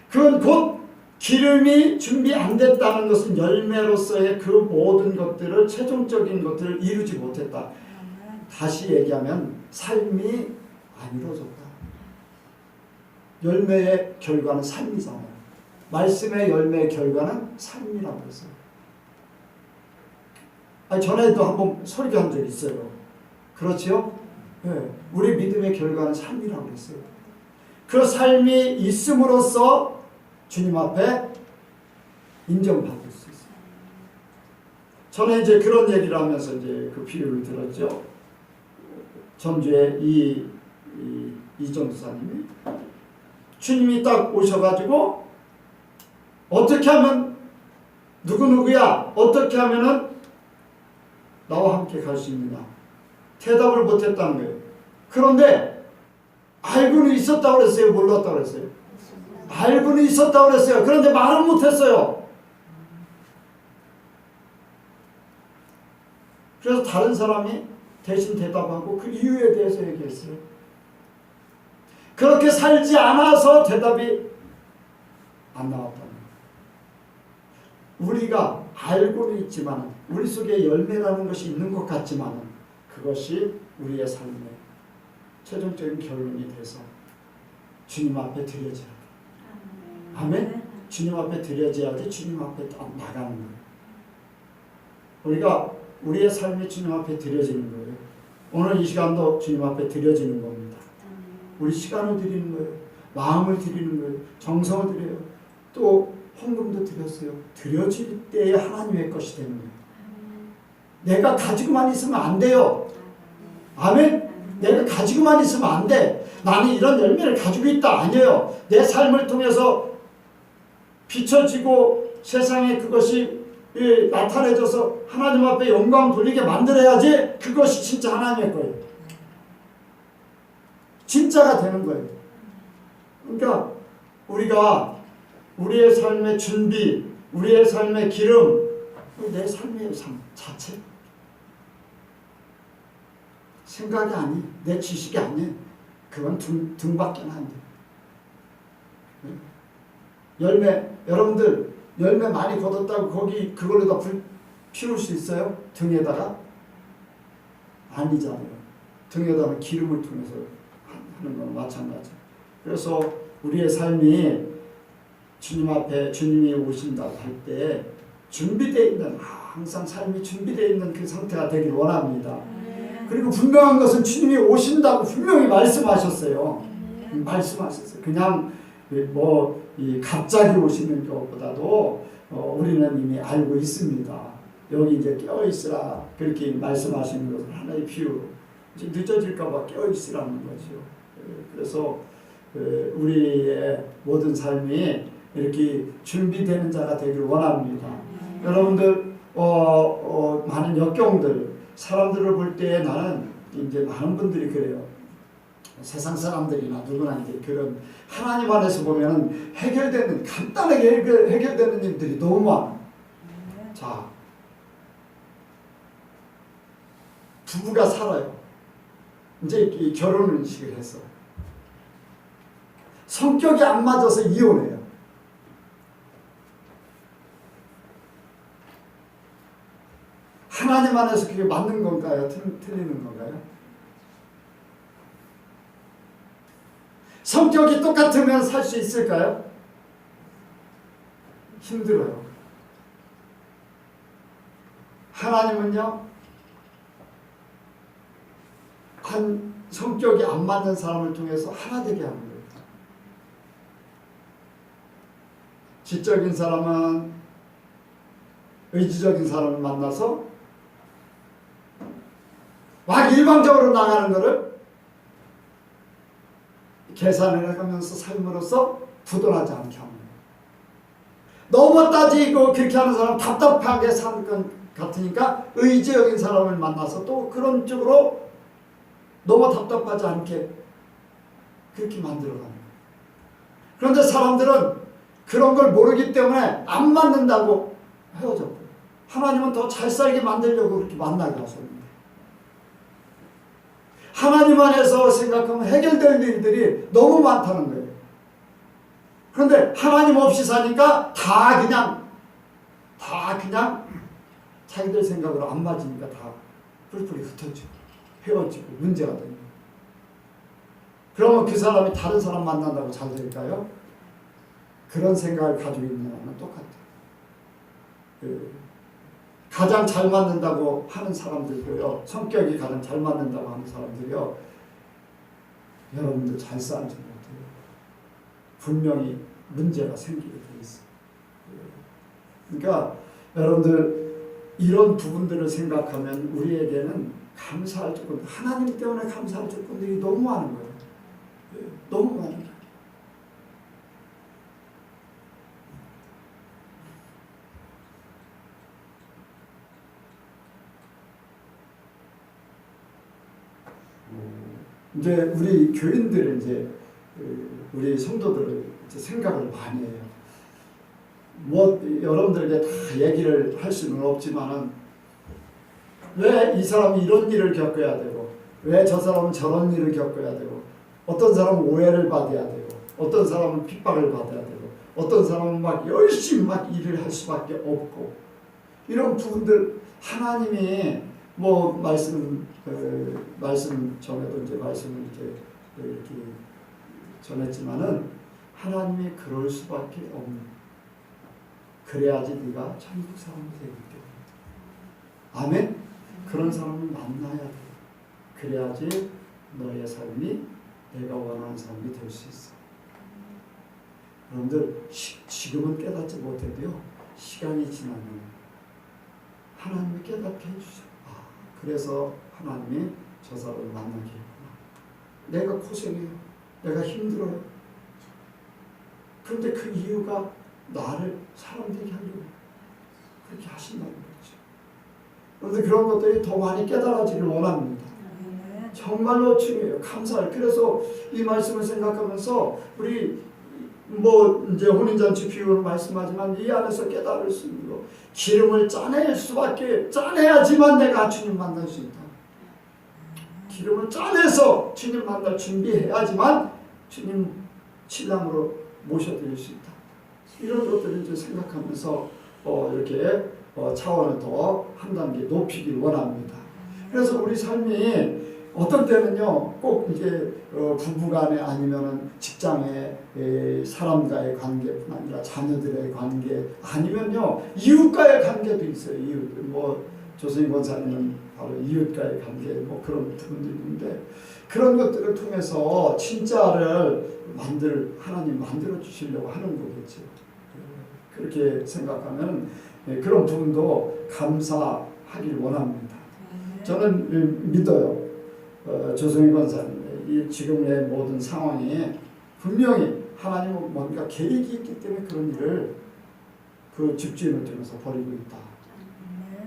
그건 곧 기름이 준비 안 됐다는 것은 열매로서의 그 모든 것들을 최종적인 것들을 이루지 못했다. 다시 얘기하면 삶이 안 이루어졌다. 열매의 결과는 삶이잖아요. 말씀의 열매의 결과는 삶이라고 했어요. 전에도 한번 설교한 적이 있어요. 그렇지요? 네. 우리 믿음의 결과는 삶이라고 했어요. 그 삶이 있음으로써 주님 앞에 인정받을 수 있어요. 저는 이제 그런 얘기를 하면서 이제 그 비유를 들었죠. 전주에 이전도사님이 주님이 딱 오셔가지고 어떻게 하면 누구누구야 어떻게 하면은 나와 함께 갈 수 있느냐 대답을 못했다는 거예요. 그런데 알고는 있었다고 그랬어요? 몰랐다고 그랬어요? 알고는 있었다고 그랬어요. 그런데 말은 못했어요. 그래서 다른 사람이 대신 대답하고 그 이유에 대해서 얘기했어요. 그렇게 살지 않아서 대답이 안 나왔다는 거예요. 우리가 알고는 있지만 우리 속에 열매라는 것이 있는 것 같지만 그것이 우리의 삶의 최종적인 결론이 돼서 주님 앞에 드려져야 돼. 아멘? 주님 앞에 드려져야지 주님 앞에 나가는 거예요. 우리가 우리의 삶이 주님 앞에 드려지는 거예요. 오늘 이 시간도 주님 앞에 드려지는 겁니다. 우리 시간을 드리는 거예요. 마음을 드리는 거예요. 정성을 드려요. 또 헌금도 드렸어요. 드려질 때에 하나님의 것이 되는 거예요. 내가 가지고만 있으면 안 돼요. 아멘? 내가 가지고만 있으면 안 돼. 나는 이런 열매를 가지고 있다. 아니에요. 내 삶을 통해서 비춰지고 세상에 그것이 나타내져서 하나님 앞에 영광 돌리게 만들어야지 그것이 진짜 하나님의 거예요. 진짜가 되는 거예요. 그러니까 우리가 우리의 삶의 준비, 우리의 삶의 기름, 내 삶의 삶 자체 생각이 아니, 내 지식이 아니, 그건 등밖에 안 돼. 열매, 여러분들 열매 많이 거뒀다고 거기 그걸로 다 불 피울 수 있어요? 등에다가? 아니잖아요. 등에다가 기름을 통해서 하는 건 마찬가지. 그래서 우리의 삶이 주님 앞에 주님이 오신다고 할 때 준비되어 있는, 항상 삶이 준비되어 있는 그 상태가 되길 원합니다. 그리고 분명한 것은 주님이 오신다고 분명히 말씀하셨어요. 말씀하셨어요. 그냥 갑자기 오시는 것보다도 우리는 이미 알고 있습니다. 여기 이제 깨어있으라 그렇게 말씀하시는 것은 하나의 비유로 이제 늦어질까봐 깨어있으라는 거죠. 그래서 우리의 모든 삶이 이렇게 준비되는 자가 되길 원합니다. 여러분들 많은 역경들 사람들을 볼 때 나는 이제 많은 분들이 그래요. 세상 사람들이나 누구나 이제 그런 하나님 안에서 보면은 해결되는 간단하게 해결되는 일들이 너무 많아. 자, 부부가 살아요. 이제 이 결혼식을 했어. 성격이 안 맞아서 이혼해요. 하나님 안에서 그게 맞는 건가요? 틀리는 건가요? 성격이 똑같으면 살 수 있을까요? 힘들어요. 하나님은요, 한 성격이 안 맞는 사람을 통해서 하나 되게 하는 거예요. 지적인 사람은 의지적인 사람을 만나서 막 일방적으로 나가는 것을 계산을 해가면서 삶으로써 부도나지 않게 하는 거예요. 너무 따지고 그렇게 하는 사람 답답하게 사는 것 같으니까 의지적인 사람을 만나서 또 그런 쪽으로 너무 답답하지 않게 그렇게 만들어가는 거예요. 그런데 사람들은 그런 걸 모르기 때문에 안 맞는다고 헤어졌고, 하나님은 더 잘 살게 만들려고 그렇게 만나게 하셨는데, 하나님 안에서 생각하면 해결될 일들이 너무 많다는 거예요. 그런데 하나님 없이 사니까 다 그냥 자기들 생각으로 안 맞으니까 다 뿔뿔이 흩어지고 헤어지고 문제가 되는 거예요. 그러면 그 사람이 다른 사람 만난다고 잘 될까요? 그런 생각을 가지고 있는 사람은 똑같아요. 가장 잘 맞는다고 하는 사람들도요, 성격이 가장 잘 맞는다고 하는 사람들이요, 여러분들 잘 싸우지 못해요. 분명히 문제가 생기게 돼 있어요. 그러니까 여러분들 이런 부분들을 생각하면 우리에게는 감사할 조건, 하나님 때문에 감사할 조건들이 너무 많은 거예요. 너무 많은 거예요. 이제 우리 교인들은 이제 우리 성도들은 이제 생각을 많이 해요. 뭐 여러분들에게 다 얘기를 할 수는 없지만은 왜 이 사람이 이런 일을 겪어야 되고, 왜 저 사람은 저런 일을 겪어야 되고, 어떤 사람은 오해를 받아야 되고, 어떤 사람은 핍박을 받아야 되고, 어떤 사람은 막 열심히 막 일을 할 수밖에 없고, 이런 부분들 하나님이 뭐 말씀 전에도 이제 말씀을 이렇게 전했지만은 하나님이 그럴 수밖에 없는, 그래야지 네가 천국 사람이 되기 때문에. 아멘. 그런 사람을 만나야 돼. 그래야지 너의 삶이 내가 원하는 삶이 될 수 있어. 여러분들 지금은 깨닫지 못해도요, 시간이 지나면 하나님이 깨닫게 해주셔. 그래서 하나님이 저 사람을 만나게 했구나. 내가 고생해요. 내가 힘들어요. 그런데 그 이유가 나를 사람 되게 하려고 그렇게 하신다는 거죠. 그런데 그런 것들이 더 많이 깨달아지길 원합니다. 정말로 중요해요. 감사할. 그래서 이 말씀을 생각하면서 우리 뭐 이제 혼인잔치 비유를 말씀하지만 이 안에서 깨달을 수 있는 거, 기름을 짜낼 수밖에, 짜내야지만 내가 주님 만날 수 있다. 기름을 짜내서 주님 만날 준비해야지만 주님 신랑으로 모셔드릴 수 있다. 이런 것들을 이제 생각하면서 이렇게 차원을 더 한 단계 높이길 원합니다. 그래서 우리 삶이 어떤 때는요, 꼭 이제 부부간에 아니면은 직장의 사람과의 관계뿐 아니라 자녀들의 관계, 아니면요 이웃과의 관계도 있어요. 이웃, 뭐 조선인 권사님은 바로 이웃과의 관계, 뭐 그런 부분들이 있는데, 그런 것들을 통해서 진짜를 하나님 만들어 주시려고 하는 거겠죠. 그렇게 생각하면 그런 부분도 감사하길 원합니다. 저는 믿어요. 조성희 권사님, 지금의 모든 상황이 분명히 하나님은 뭔가 계획이 있기 때문에 그런 일을 그 집주인을 통해서 벌이고 있다.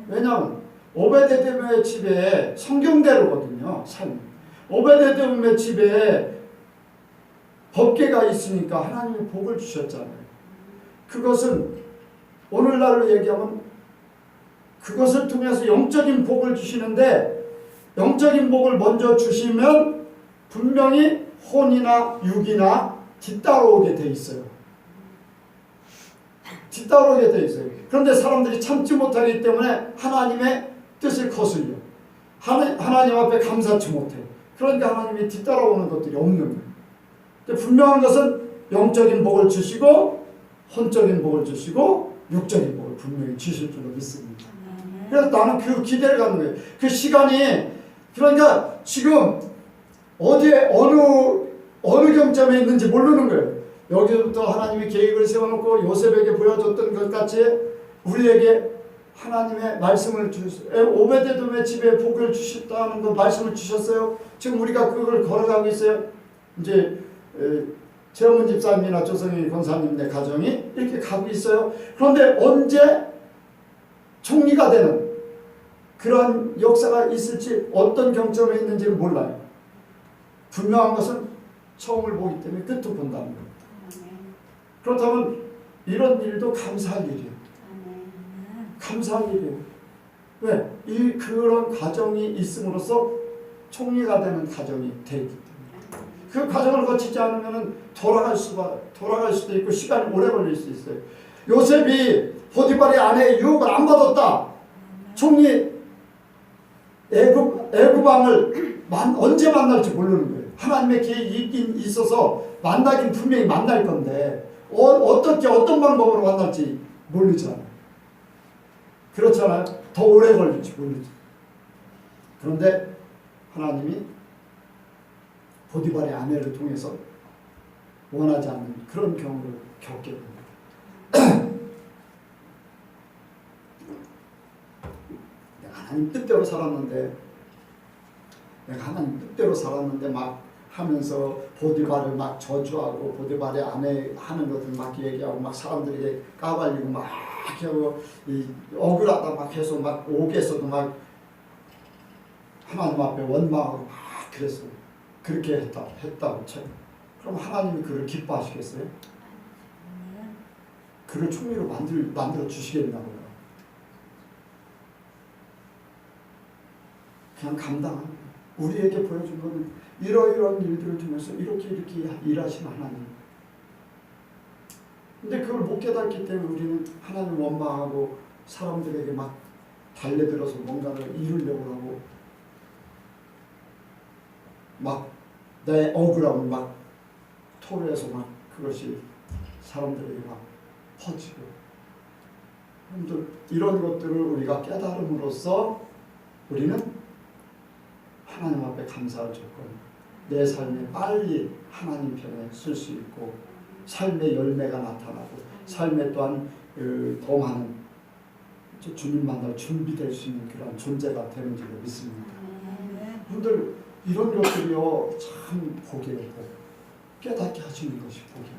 왜냐하면 오베데돔의 집에 성경대로거든요. 삶. 오베데돔의 집에 법궤가 있으니까 하나님이 복을 주셨잖아요. 그것은 오늘날로 얘기하면 그것을 통해서 영적인 복을 주시는데, 영적인 복을 먼저 주시면 분명히 혼이나 육이나 뒤따라오게 돼 있어요. 뒤따라오게 돼 있어요. 그런데 사람들이 참지 못하기 때문에 하나님의 뜻을 거슬려. 하나님 앞에 감사치 못해. 그러니까 하나님이 뒤따라오는 것들이 없는 거예요. 근데 분명한 것은 영적인 복을 주시고 혼적인 복을 주시고 육적인 복을 분명히 주실 줄로 믿습니다. 그래서 나는 그 기대를 갖는 거예요. 그 시간이, 그러니까 지금 어디에 어느 경점에 있는지 모르는 거예요. 여기서부터 하나님이 계획을 세워놓고 요셉에게 보여줬던 것 같이 우리에게 하나님의 말씀을 주셨어요. 오베데돔의 집에 복을 주셨다는 거 말씀을 주셨어요. 지금 우리가 그걸 걸어가고 있어요. 이제 최원문 집사님이나 조성희 권사님의 가정이 이렇게 가고 있어요. 그런데 언제 총리가 되는 그러한 역사가 있을지 어떤 경점에 있는지를 몰라요. 분명한 것은 처음을 보기 때문에 끝을 본다는 거예요. 그렇다면 이런 일도 감사할 일이에요. 감사할 일이에요. 왜? 그런 과정이 있음으로써 총리가 되는 과정이 되기 때문에 그 과정을 거치지 않으면 돌아갈 수도 있고 시간이 오래 걸릴 수 있어요. 요셉이 보디발의 아내의 유혹을 안 받았다. 총리 애굽왕을 언제 만날지 모르는 거예요. 하나님의 계획이 있긴 있어서 만나긴 분명히 만날 건데 어떻게 어떤 방법으로 만날지 모르잖아요. 그렇잖아요. 더 오래 걸릴지 모르죠. 그런데 하나님이 보디발의 아내를 통해서 원하지 않는 그런 경우를 겪게 됩니다. 내가 하나님 뜻대로 살았는데 막 하면서 보디발을 막 저주하고 보디발의 아내 하는 것을 막 얘기하고 막 사람들에게 까발리고 막 하고 억울하다 막 해서 막 옥에서도 막 하나님 앞에 원망하고 막 그랬어요. 그렇게 했다고 쳐요. 그럼 하나님이 그를 기뻐하시겠어요? 그를 총리로 만들어 주시겠냐고요. 그냥 감당하는 거예요. 우리에게 보여준 것은 이러이러한 일들을 통해서 이렇게 일하신 하나님. 근데 그걸 못 깨닫기 때문에 우리는 하나님 원망하고 사람들에게 막 달려들어서 뭔가를 이루려고 하고 막 내 억울함을 막 토로해서 막 그것이 사람들에게 막 퍼지고 이런 것들을 우리가 깨달음으로써 우리는 하나님 앞에 감사할 조건 내 삶에 빨리 하나님 편에 쓸 수 있고 삶의 열매가 나타나고 삶에 또한 더 많은 주님 만날 준비될 수 있는 그런 존재가 되는 줄 믿습니다. 여러분들 이런 것들이요 참 복이에요. 깨닫게 하시는 것이 복이에요.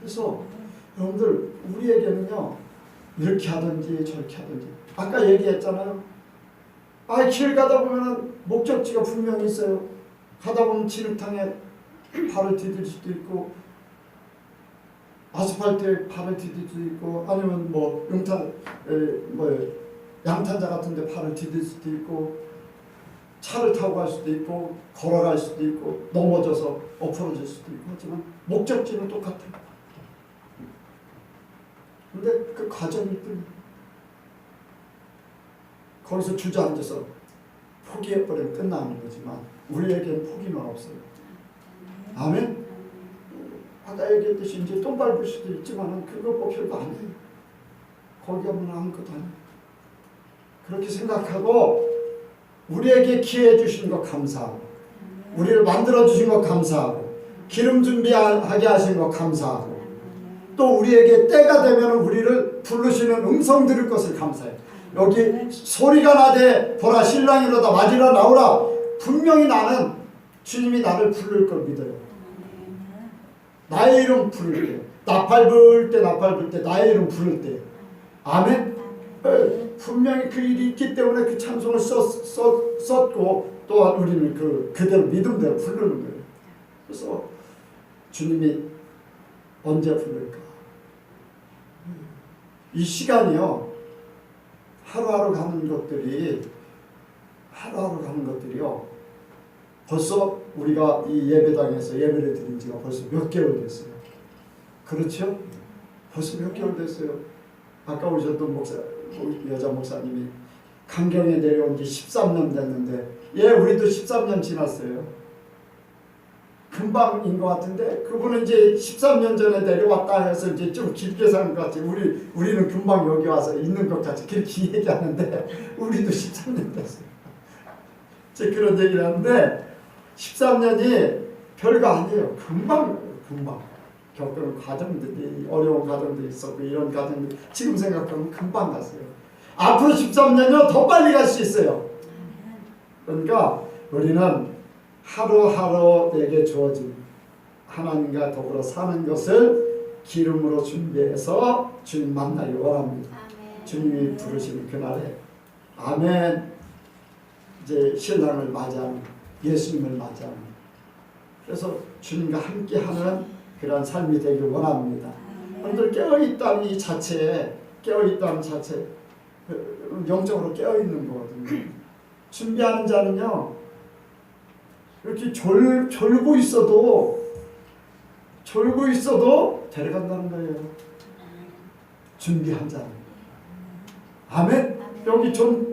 그래서 여러분들 우리에게는요 이렇게 하든지 저렇게 하든지 아까 얘기했잖아요. 길 가다 보면은 목적지가 분명히 있어요. 가다 보면 진흙탕에 발을 디딜 수도 있고 아스팔트에 발을 디딜 수도 있고 아니면 뭐 양탄자 같은데 발을 디딜 수도 있고 차를 타고 갈 수도 있고 걸어갈 수도 있고 넘어져서 엎어질 수도 있고 하지만 목적지는 똑같아요. 근데 그 과정일 뿐이에요. 거기서 주저앉아서 포기해버리면 끝나는 거지만 우리에게는 포기는 없어요. 아멘? 아까 얘기했듯이 이제 똥 밟을 수도 있지만 그거 뭐 별거 아니에요. 거기 가면 아무것도 아니에요. 그렇게 생각하고 우리에게 기회 주신 거 감사하고 우리를 만들어 주신 거 감사하고 기름 준비하게 하신 거 감사하고 또 우리에게 때가 되면 우리를 부르시는 음성 들을 것을 감사해요. 여기 소리가 나되 보라 신랑이로다 맞으라 나오라. 분명히 나는 주님이 나를 부를 걸 믿어요. 나의 이름 부를 때 나팔 불 때 나의 이름 부를 때 아멘. 분명히 그 일이 있기 때문에 그 찬송을 썼고 또한 우리는 그대로 믿음대로 부르는 거예요. 그래서 주님이 언제 부를까? 이 시간이요 하루하루 가는 것들이요 벌써 우리가 이 예배당에서 예배를 드린 지가 벌써 몇 개월 됐어요. 그렇죠? 벌써 몇 개월 됐어요. 아까 오셨던 여자 목사님이 강경에 내려온 지 13년 됐는데 우리도 13년 지났어요. 금방인 것 같은데 그분은 이제 13년 전에 내려왔다 해서 이제 좀 길게 사는 것 같지. 우리는 금방 여기 와서 있는 것 같이 그렇게 얘기하는데 우리도 13년 됐어요. 제가 그런 얘기를 하는데 13년이 별거 아니에요. 금방 겪는 과정들이 어려운 과정도 있었고 이런 과정들 지금 생각하면 금방 갔어요. 앞으로 13년이면 더 빨리 갈 수 있어요. 그러니까 우리는 하루하루 내게 주어진 하나님과 더불어 사는 것을 기름으로 준비해서 주님 만나기 원합니다. 아멘. 주님이 부르시는 그날에 아멘. 이제 신랑을 맞이하는, 예수님을 맞이하는, 그래서 주님과 함께하는 그런 삶이 되길 원합니다. 여러분들 깨어있다는 이 자체에, 깨어있다는 자체, 영적으로 깨어있는 거거든요. 준비하는 자는요, 이렇게 졸고 있어도 데려간다는 거예요. 준비한 자는. 아멘? 여기 좀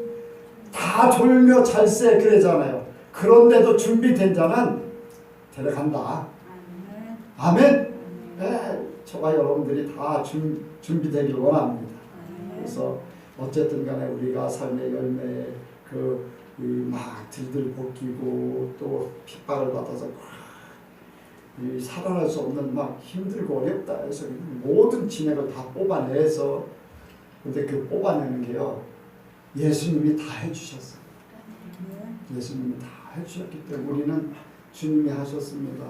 다 졸며 잘세 그러잖아요. 그런데도 준비된 자는 데려간다. 아멘? 네, 저와 여러분들이 다 준비되길 원합니다. 그래서 어쨌든 간에 우리가 삶의 열매에 막 들들 볶이고 또 핍박을 받아서 살아날 수 없는 막 힘들고 어렵다 해서 모든 진액을 다 뽑아내서, 근데 그 뽑아내는 게요, 예수님이 다 해주셨어요. 예수님이 다 해주셨기 때문에 우리는 주님이 하셨습니다.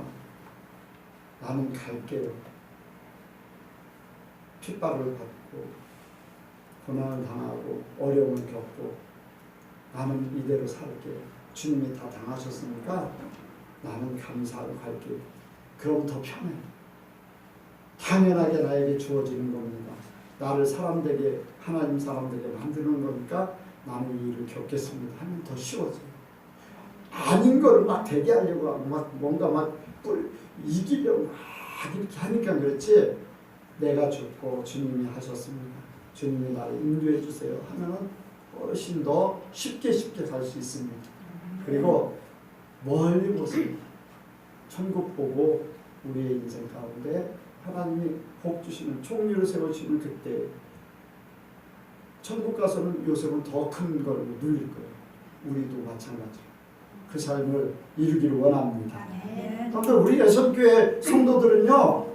나는 갈게요. 핍박을 받고 고난을 당하고 어려움을 겪고 나는 이대로 살게요. 주님이 다 당하셨으니까 나는 감사하고 갈게요. 그럼 더 편해. 당연하게 나에게 주어지는 겁니다. 나를 사람되게, 하나님 사람되게 만드는 거니까 나는 이 일을 겪겠습니다 하면 더 쉬워져요. 아닌 거를 막 되게 하려고 하고 막 뭔가 막 이기려고 막 이렇게 하니까 그렇지, 내가 죽고 주님이 하셨습니다. 주님이 나를 인도해 주세요 하면 훨씬 더 쉽게 갈 수 있습니다. 그리고 멀리 보세요. 천국 보고 우리의 인생 가운데 하나님이 복 주시는, 총리를 세우시는 그때 천국 가서는 요셉은 더 큰 걸 누릴 거예요. 우리도 마찬가지로 그 삶을 이루기를 원합니다. 그런데 우리 예선교회 성도들은요,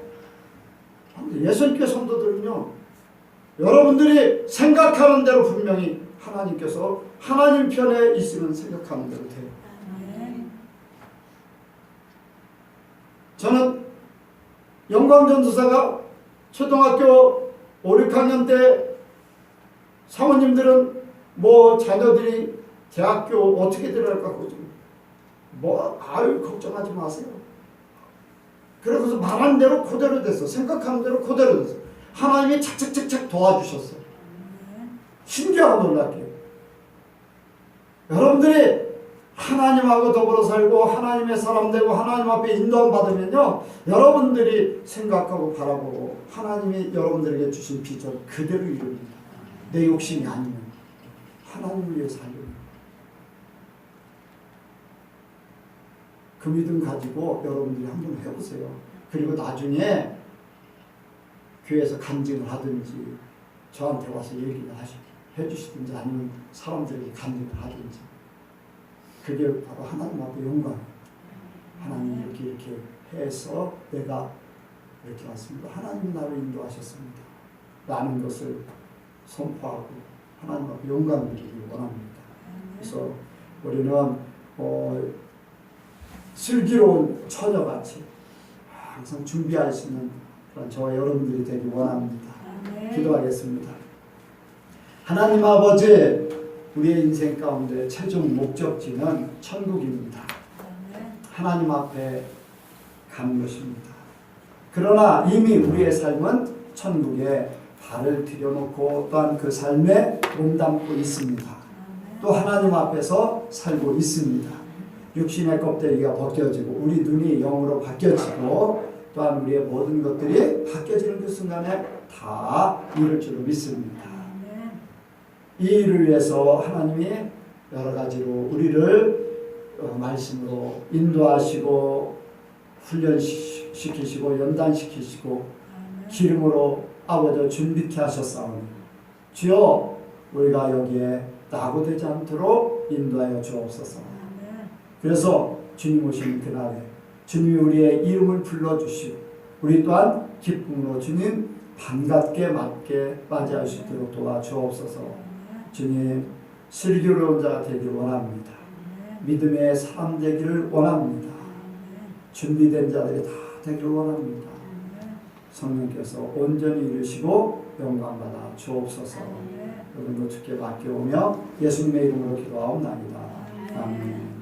여러분들이 생각하는 대로 분명히 하나님께서 하나님 편에 있으면 생각하는 대로 돼요. 저는 영광전도사가 초등학교 5, 6학년 때 사모님들은 뭐 자녀들이 대학교 어떻게 들어갈까 걱정하지 마세요. 그래서 말한 대로 그대로 됐어. 생각하는 대로 그대로 됐어. 하나님이 착착착착 도와주셨어요. 신기하고 놀랍게. 여러분들이 하나님하고 더불어 살고 하나님의 사람 되고 하나님 앞에 인도함 받으면요, 여러분들이 생각하고 바라보고 하나님이 여러분들에게 주신 비전 그대로 이룹니다. 내 욕심이 아니면 하나님을 위해 살려요. 그 믿음 가지고 여러분들이 한번 해보세요. 그리고 나중에 교회에서 간증을 하든지 저한테 와서 얘기를 해주시든지 아니면 사람들에게 간증을 하든지, 그게 바로 하나님 앞에 영광. 하나님 이렇게 해서 내가 이렇게 왔습니다. 하나님이 나를 인도하셨습니다. 라는 것을 선포하고 하나님 앞에 영광을 드리기 원합니다. 그래서 우리는 슬기로운 처녀같이 항상 준비할 수 있는 그런 저와 여러분들이 되기 원합니다. 기도하겠습니다. 하나님 아버지, 우리의 인생 가운데 최종 목적지는 천국입니다. 하나님 앞에 가는 것입니다. 그러나 이미 우리의 삶은 천국에 발을 들여놓고 또한 그 삶에 몸담고 있습니다. 또 하나님 앞에서 살고 있습니다. 육신의 껍데기가 벗겨지고 우리 눈이 영으로 바뀌어지고 또한 우리의 모든 것들이 바뀌어지는 그 순간에 다 이룰 줄로 믿습니다. 이 일을 위해서 하나님이 여러 가지로 우리를 말씀으로 인도하시고 훈련시키시고 연단시키시고 기름으로 아버지 준비케 하셨사오니 주여 우리가 여기에 낙오되지 않도록 인도하여 주옵소서. 그래서 주님 오시는 그날에 주님이 우리의 이름을 불러주시고 우리 또한 기쁨으로 주님 반갑게 맞이할 수 있도록 도와주옵소서. 주님 슬기로운 자가 되기를 원합니다. 믿음의 사람 되기를 원합니다. 준비된 자들이 다 되기를 원합니다. 성령께서 온전히 이루시고 영광받아 주옵소서. 여러분도 주께 맡겨오며 예수님의 이름으로 기도하옵나이다. 아멘.